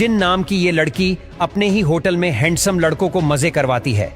जिन नाम की ये लड़की अपने ही होटल में हैंडसम लड़कों को मजे करवाती है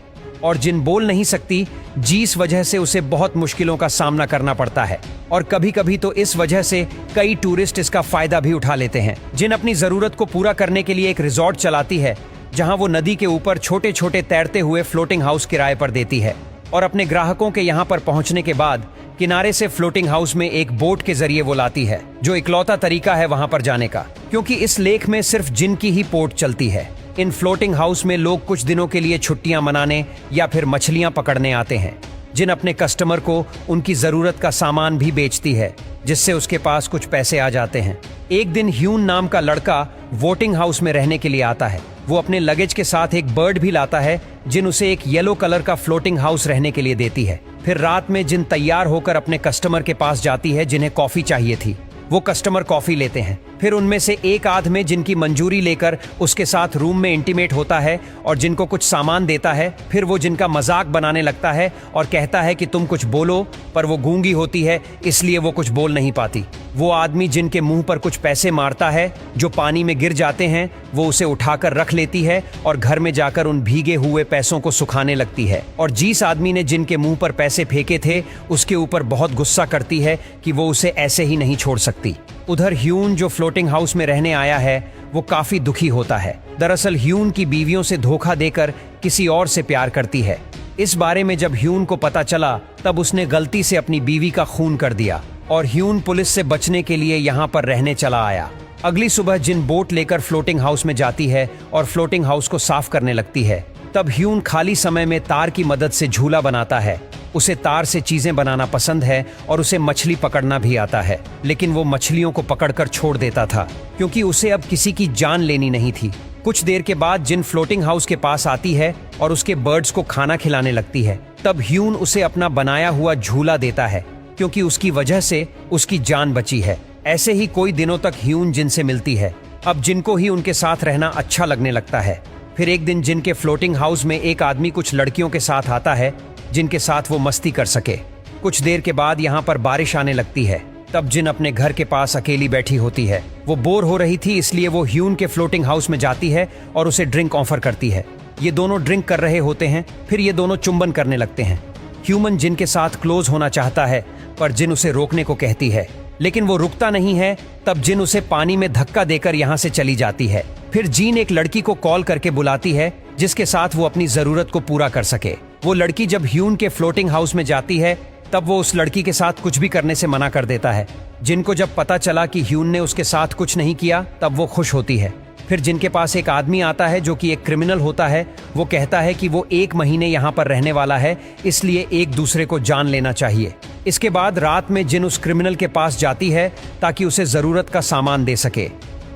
और जिन बोल नहीं सकती, जिस वजह से उसे बहुत मुश्किलों का सामना करना पड़ता है और कभी कभी तो इस वजह से कई टूरिस्ट इसका फायदा भी उठा लेते हैं। जिन अपनी जरूरत को पूरा करने के लिए एक रिजॉर्ट चलाती है जहां वो नदी के ऊपर छोटे छोटे तैरते हुए फ्लोटिंग हाउस किराए पर देती है और अपने ग्राहकों के यहां पर पहुंचने के बाद किनारे से फ्लोटिंग हाउस में एक बोट के जरिए वो लाती है, जो इकलौता तरीका है वहां पर जाने का, क्योंकि इस लेक में सिर्फ जिन की ही पोर्ट चलती है। इन फ्लोटिंग हाउस में लोग कुछ दिनों के लिए छुट्टियां मनाने या फिर मछलियां पकड़ने आते हैं। जिन अपने कस्टमर को उनकी जरूरत का सामान भी बेचती है, जिससे उसके पास कुछ पैसे आ जाते हैं। एक दिन ह्यून नाम का लड़का वोटिंग हाउस में रहने के लिए आता है। वो अपने लगेज के साथ एक बर्ड भी लाता है, जिन उसे एक येलो कलर का फ्लोटिंग हाउस रहने के लिए देती है। फिर रात में जिन तैयार होकर अपने कस्टमर के पास जाती है जिन्हें कॉफी चाहिए थी। वो कस्टमर कॉफी लेते हैं। फिर उनमें से एक आध में जिनकी मंजूरी लेकर उसके साथ रूम में इंटीमेट होता है और जिनको कुछ सामान देता है। फिर वो जिनका मजाक बनाने लगता है और कहता है कि तुम कुछ बोलो, पर वो गूंगी होती है इसलिए वो कुछ बोल नहीं पाती। वो आदमी जिनके मुंह पर कुछ पैसे मारता है जो पानी में गिर जाते हैं, वो उसे उठाकर रख लेती है और घर में जाकर उन भीगे हुए पैसों को सुखाने लगती है। और जिस आदमी ने जिनके मुंह पर पैसे फेंके थे उसके ऊपर बहुत गुस्सा करती है कि वो उसे ऐसे ही नहीं छोड़ सकती। उधर ह्यून जो फ्लोटिंग हाउस में रहने आया है वो काफी दुखी होता है। दरअसल ह्यून की बीवियों से धोखा देकर किसी और से प्यार करती है। इस बारे में जब ह्यून को पता चला तब उसने गलती से अपनी बीवी का खून कर दिया और ह्यून पुलिस से बचने के लिए यहाँ पर रहने चला आया। अगली सुबह जिन बोट लेकर फ्लोटिंग हाउस में जाती है और फ्लोटिंग हाउस को साफ करने लगती है, तब ह्यून खाली समय में तार की मदद से झूला बनाता है। उसे तार से चीजें बनाना पसंद है और उसे मछली पकड़ना भी आता है, लेकिन वो मछलियों को पकड़कर छोड़ देता था क्योंकि उसे अब किसी की जान लेनी नहीं थी। कुछ देर के बाद जिन फ्लोटिंग हाउस के पास आती है और उसके बर्ड्स को खाना खिलाने लगती है, तब ह्यून उसे अपना बनाया हुआ झूला देता है क्योंकि उसकी वजह से उसकी जान बची है। ऐसे ही कोई दिनों तक ह्यून जिन से मिलती है। अब जिनको ही उनके साथ रहना अच्छा लगने लगता है। फिर एक दिन जिन के फ्लोटिंग हाउस में एक आदमी कुछ लड़कियों के साथ आता है जिनके साथ वो मस्ती कर सके। कुछ देर के बाद यहाँ पर बारिश आने लगती है। तब जिन अपने घर के पास अकेली बैठी होती है। वो बोर हो रही थी इसलिए वो ह्यून के फ्लोटिंग हाउस में जाती है और उसे ड्रिंक ऑफर करती है। ये दोनों ड्रिंक कर रहे होते हैं। फिर ये दोनों चुंबन करने लगते हैं। ह्यूमन जिन के साथ क्लोज होना चाहता है पर जिन उसे रोकने को कहती है, लेकिन वो रुकता नहीं है। तब जिन उसे पानी में धक्का देकर यहाँ से चली जाती है। फिर जीन एक लड़की को कॉल करके बुलाती है जिसके साथ वो अपनी जरूरत को पूरा कर सके। वो लड़की जब ह्यून के फ्लोटिंग हाउस में जाती है तब वो उस लड़की के साथ कुछ भी करने से मना कर देता है। जिनको जब पता चला कि ह्यून ने उसके साथ कुछ नहीं किया तब वो खुश होती है। फिर जिनके पास एक आदमी आता है जो कि एक क्रिमिनल होता है। वो कहता है कि वो 1 महीने यहाँ पर रहने वाला है, इसलिए एक दूसरे को जान लेना चाहिए। इसके बाद रात में जिन उस क्रिमिनल के पास जाती है ताकि उसे जरूरत का सामान दे सके।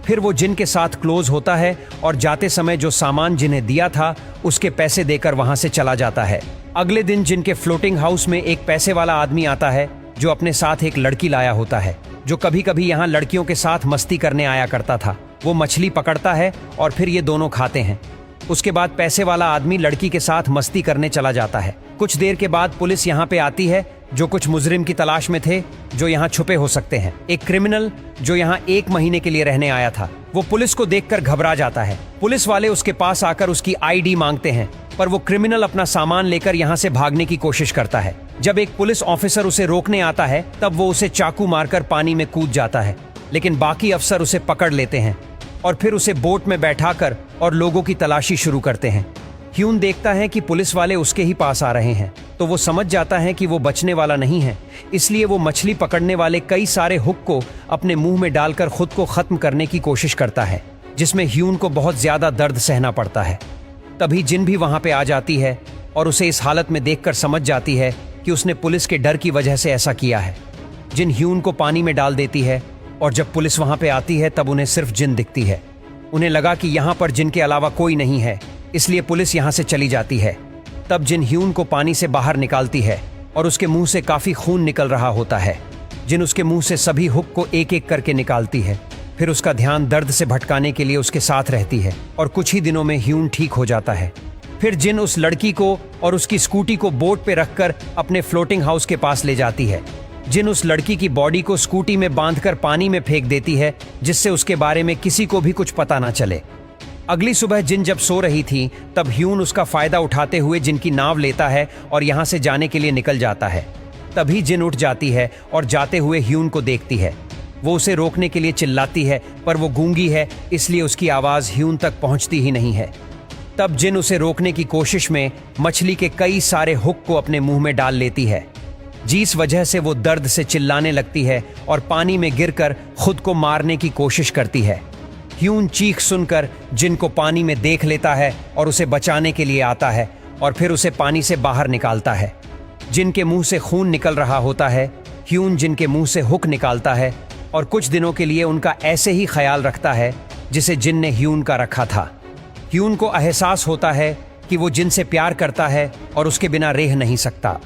फिर वो जिन के साथ क्लोज होता है और जाते समय जो सामान जिन्हें दिया था उसके पैसे देकर वहां से चला जाता है। अगले दिन जिनके फ्लोटिंग हाउस में एक पैसे वाला आदमी आता है जो अपने साथ एक लड़की लाया होता है, जो कभी कभी यहाँ लड़कियों के साथ मस्ती करने आया करता था। वो मछली पकड़ता है और फिर ये दोनों खाते हैं। उसके बाद पैसे वाला आदमी लड़की के साथ मस्ती करने चला जाता है। कुछ देर के बाद पुलिस यहाँ पे आती है जो कुछ मुजरिम की तलाश में थे जो यहाँ छुपे हो सकते हैं। एक क्रिमिनल जो यहाँ 1 महीने के लिए रहने आया था, वो पुलिस को देखकर घबरा जाता है। पुलिस वाले उसके पास आकर उसकी आईडी मांगते हैं, पर वो क्रिमिनल अपना सामान लेकर यहाँ से भागने की कोशिश करता है। जब एक पुलिस ऑफिसर उसे रोकने आता है तब वो उसे चाकू मारकर पानी में कूद जाता है, लेकिन बाकी अफसर उसे पकड़ लेते हैं और फिर उसे बोट में बैठाकर और लोगों की तलाशी शुरू करते हैं। ह्यून देखता है कि पुलिस वाले उसके ही पास आ रहे हैं, तो वो समझ जाता है कि वो बचने वाला नहीं है। इसलिए वो मछली पकड़ने वाले कई सारे हुक को अपने मुंह में डालकर खुद को खत्म करने की कोशिश करता है, जिसमें ह्यून को बहुत ज्यादा दर्द सहना पड़ता है। तभी जिन भी वहां पे आ जाती है और उसे इस हालत में देखकर समझ जाती है कि उसने पुलिस के डर की वजह से ऐसा किया है। जिन ह्यून को पानी में डाल देती है और जब पुलिस वहां पे आती है तब उन्हें सिर्फ जिन दिखती है। उन्हें लगा कि यहाँ पर जिन के अलावा कोई नहीं है, इसलिए पुलिस यहाँ से चली जाती है। तब जिन ह्यून को पानी से बाहर निकालती है और उसके मुंह से काफी खून निकल रहा होता है। जिन उसके मुंह से सभी हुक को एक एक करके निकालती है। फिर उसका ध्यान दर्द से भटकाने के लिए उसके साथ रहती है और कुछ ही दिनों में ह्यून ठीक हो जाता है। फिर जिन उस लड़की को और उसकी स्कूटी को बोट पे रखकर अपने फ्लोटिंग हाउस के पास ले जाती है। जिन उस लड़की की बॉडी को स्कूटी में बांधकर पानी में फेंक देती है, जिससे उसके बारे में किसी को भी कुछ पता ना चले। अगली सुबह जिन जब सो रही थी तब ह्यून उसका फायदा उठाते हुए जिन की नाव लेता है और यहाँ से जाने के लिए निकल जाता है। तभी जिन उठ जाती है और जाते हुए ह्यून को देखती है। वो उसे रोकने के लिए चिल्लाती है पर वो गूंगी है, इसलिए उसकी आवाज़ ह्यून तक पहुंचती ही नहीं है। तब जिन उसे रोकने की कोशिश में मछली के कई सारे हुक को अपने मुंह में डाल लेती है, जिस वजह से वो दर्द से चिल्लाने लगती है और पानी में गिरकर खुद को मारने की कोशिश करती है। ह्यून चीख सुनकर जिन को पानी में देख लेता है और उसे बचाने के लिए आता है और फिर उसे पानी से बाहर निकालता है। जिन के मुंह से खून निकल रहा होता है, ह्यून जिन के मुंह से हुक निकालता है और कुछ दिनों के लिए उनका ऐसे ही ख्याल रखता है जिसे जिन ने ह्यून का रखा था। ह्यून को एहसास होता है कि वो जिन से प्यार करता है और उसके बिना रह नहीं सकता।